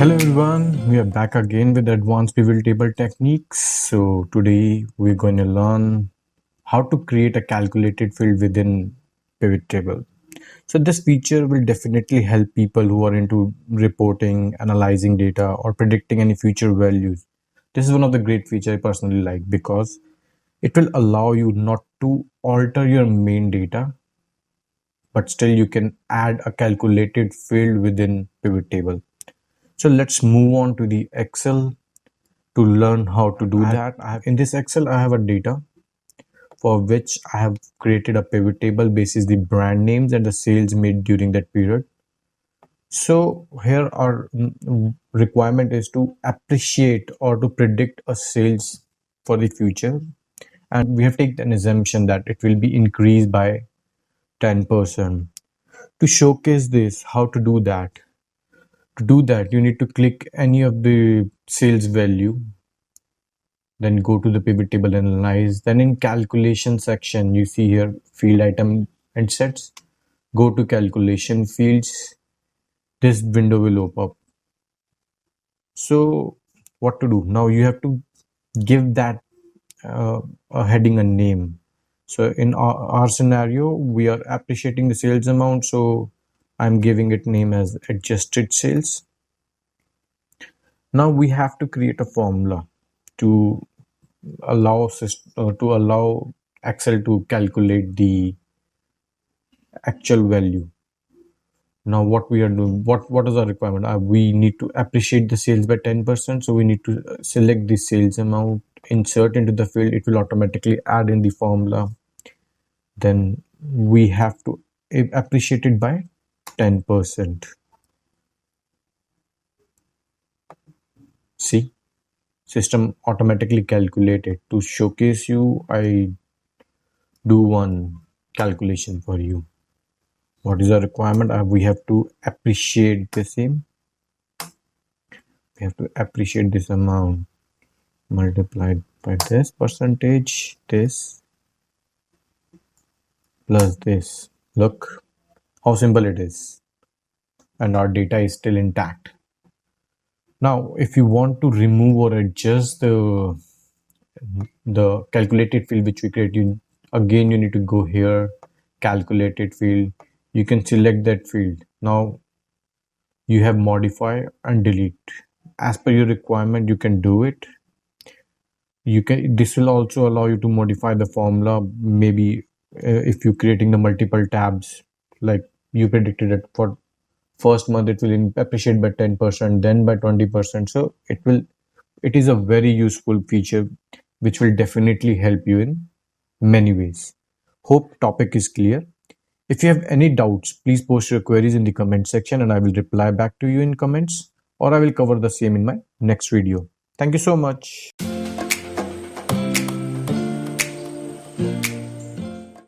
Hello everyone, we are back again with advanced pivot table techniques. So today we're going to learn how to create a calculated field within pivot table. So this feature will definitely help people who are into reporting, analyzing data, or predicting any future values. This is one of the great features I personally like because it will allow you not to alter your main data, but still you can add a calculated field within pivot table. So let's move on to the Excel to learn how to do that. In this Excel, I have a data for which I have created a pivot table basis the brand names and the sales made during that period. So here our requirement is to appreciate or to predict a sales for the future. And we have taken an assumption that it will be increased by 10%. To showcase this, how to do that? To do that, you need to click any of the sales value, then go to the pivot table analyze. Then in calculation section, you see here field item and sets. Go to calculation fields. This window will open up. So what to do? Now you have to give that a heading, a name. So in our scenario, we are appreciating the sales amount. So I'm giving it name as adjusted sales. Now we have to create a formula to allow Excel to calculate the actual value. Now what we are doing, what is our requirement? We need to appreciate the sales by 10%. So we need to select the sales amount, insert into the field. It will automatically add in the formula. Then we have to appreciate it by 10%. See, system automatically calculated. To showcase you, I do one calculation for you. What is the requirement? We have to appreciate the same. We have to appreciate this amount multiplied by this percentage, this plus this. Look how simple it is. And our data is still intact. Now, if you want to remove or adjust the calculated field which we created, again you need to go here, calculated field. You can select that field. Now you have modify and delete. As per your requirement, you can do it. This will also allow you to modify the formula. Maybe if you're creating the multiple tabs, like you predicted it for first month, it will appreciate by 10%, then by 20%. So it is a very useful feature which will definitely help you in many ways. Hope topic is clear. If you have any doubts, please post your queries in the comment section and I will reply back to you in comments, or I will cover the same in my next video. Thank you so much.